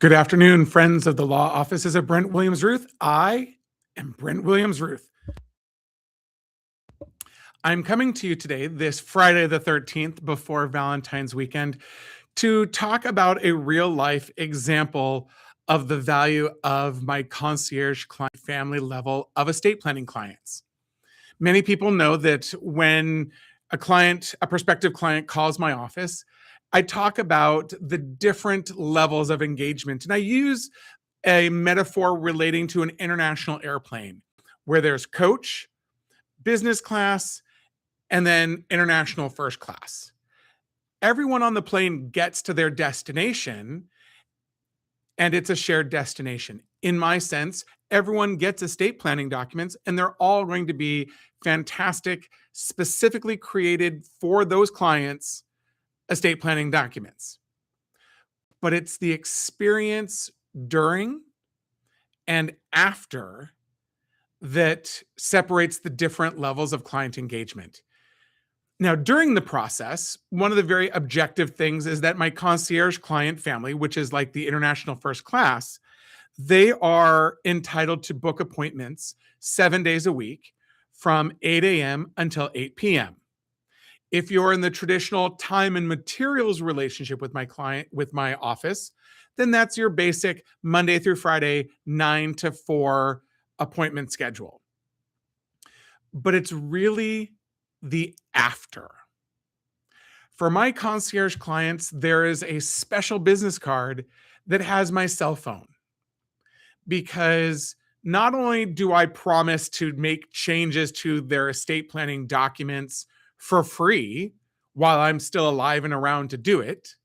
Good afternoon, friends of the law offices of Brent Williams-Ruth. I am Brent Williams-Ruth. I'm coming to you today, this Friday the 13th, before Valentine's weekend, to talk about a real-life example of the value of my concierge client family level of estate planning clients. Many people know that when a prospective client calls my office, I talk about the different levels of engagement. And I use a metaphor relating to an international airplane where there's coach, business class, and then international first class. Everyone on the plane gets to their destination, and it's a shared destination. In my sense, everyone gets estate planning documents, and they're all going to be fantastic, specifically created for those clients estate planning documents. But it's the experience during and after that separates the different levels of client engagement. Now, during the process, one of the very objective things is that my concierge client family, which is like the international first class, they are entitled to book appointments 7 days a week from 8 a.m. until 8 p.m. If you're in the traditional time and materials relationship with my office, then that's your basic Monday through Friday, 9 to 4 appointment schedule. But it's really the after. For my concierge clients, there is a special business card that has my cell phone, because not only do I promise to make changes to their estate planning documents for free while I'm still alive and around to do it,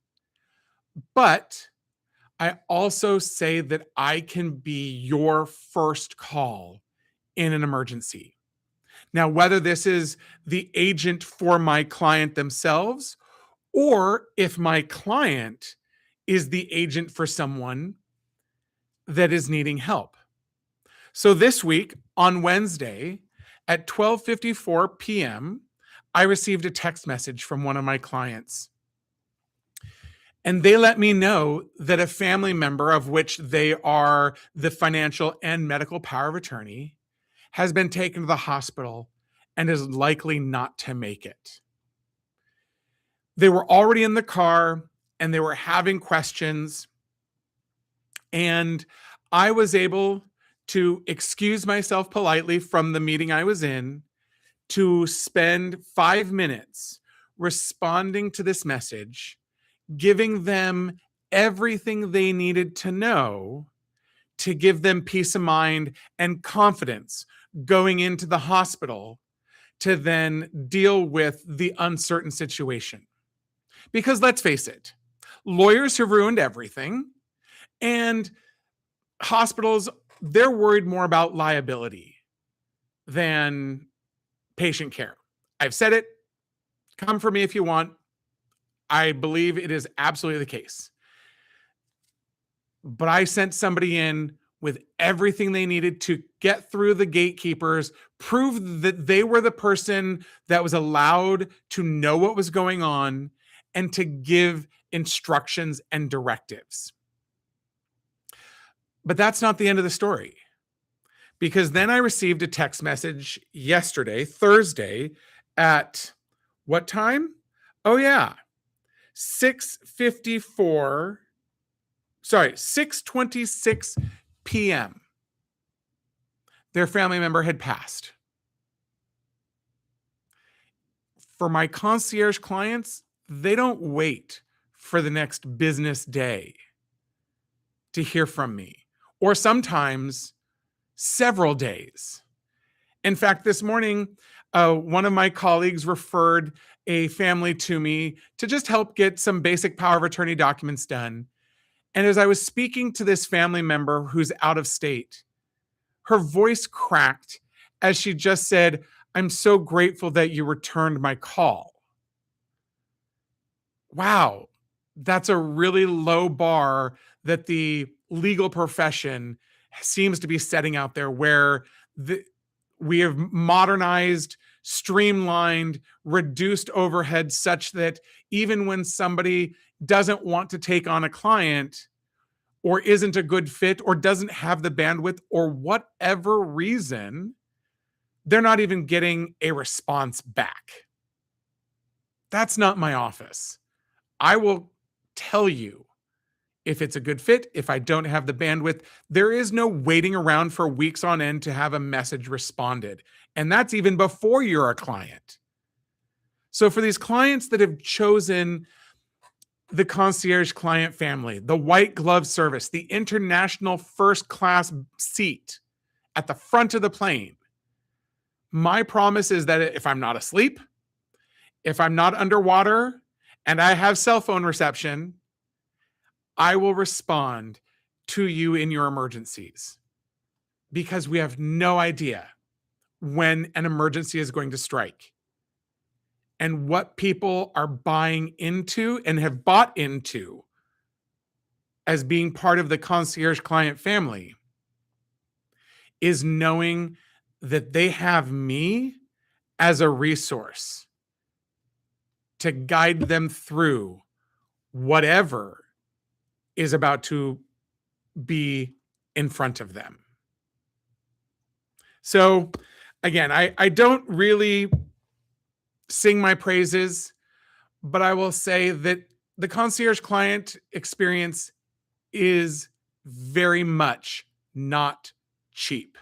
but I also say that I can be your first call in an emergency. Now, whether this is the agent for my client themselves, or if my client is the agent for someone that is needing help. So this week on Wednesday at 12:54 p.m., I received a text message from one of my clients. And they let me know that a family member, of which they are the financial and medical power of attorney, has been taken to the hospital and is likely not to make it. They were already in the car and they were having questions. And I was able to excuse myself politely from the meeting I was in to spend 5 minutes responding to this message, giving them everything they needed to know to give them peace of mind and confidence going into the hospital to then deal with the uncertain situation. Because let's face it, lawyers have ruined everything, and hospitals, they're worried more about liability than patient care. I've said it. Come for me if you want. I believe it is absolutely the case. But I sent somebody in with everything they needed to get through the gatekeepers, prove that they were the person that was allowed to know what was going on, and to give instructions and directives. But that's not the end of the story, because then I received a text message yesterday, Thursday, at what time? Oh yeah, 6:26 p.m. Their family member had passed. For my concierge clients, they don't wait for the next business day to hear from me, or sometimes several days. In fact, this morning, one of my colleagues referred a family to me to just help get some basic power of attorney documents done. And as I was speaking to this family member who's out of state, her voice cracked as she just said, "I'm so grateful that you returned my call." Wow, that's a really low bar that the legal profession seems to be setting out there, where we have modernized, streamlined, reduced overhead such that even when somebody doesn't want to take on a client, or isn't a good fit or doesn't have the bandwidth or whatever reason, they're not even getting a response back. That's not my office. I will tell you if it's a good fit, if I don't have the bandwidth. There is no waiting around for weeks on end to have a message responded. And that's even before you're a client. So for these clients that have chosen the Concierge Client Family, the white glove service, the international first class seat at the front of the plane, my promise is that if I'm not asleep, if I'm not underwater, and I have cell phone reception, I will respond to you in your emergencies, because we have no idea when an emergency is going to strike. And what people are buying into and have bought into as being part of the Concierge Client Family is knowing that they have me as a resource to guide them through whatever is about to be in front of them. So again, I don't really sing my praises, but I will say that the concierge client experience is very much not cheap.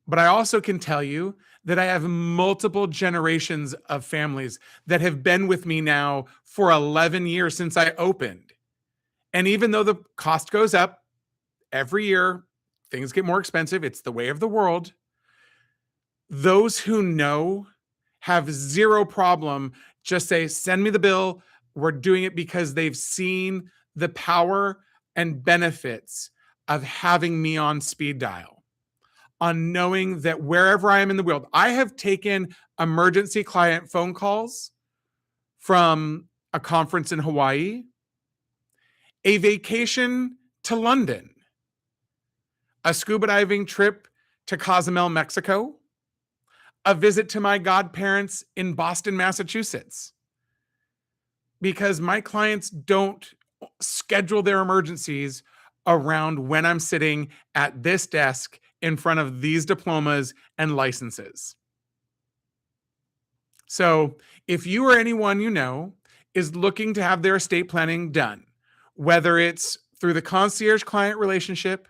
But I also can tell you that I have multiple generations of families that have been with me now for 11 years since I opened. And even though the cost goes up every year, things get more expensive, it's the way of the world. Those who know have zero problem just say, send me the bill. We're doing it because they've seen the power and benefits of having me on speed dial, on knowing that wherever I am in the world, I have taken emergency client phone calls from a conference in Hawaii, a vacation to London, a scuba diving trip to Cozumel, Mexico, a visit to my godparents in Boston, Massachusetts. Because my clients don't schedule their emergencies around when I'm sitting at this desk in front of these diplomas and licenses. So if you or anyone you know is looking to have their estate planning done, whether it's through the concierge client relationship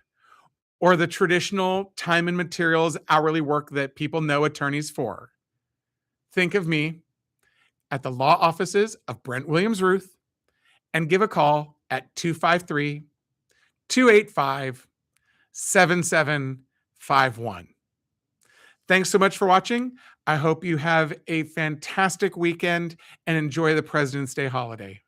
or the traditional time and materials hourly work that people know attorneys for, think of me at the law offices of Brent Williams-Ruth and give a call at 253-285-7751. Thanks so much for watching. I hope you have a fantastic weekend and enjoy the President's Day holiday.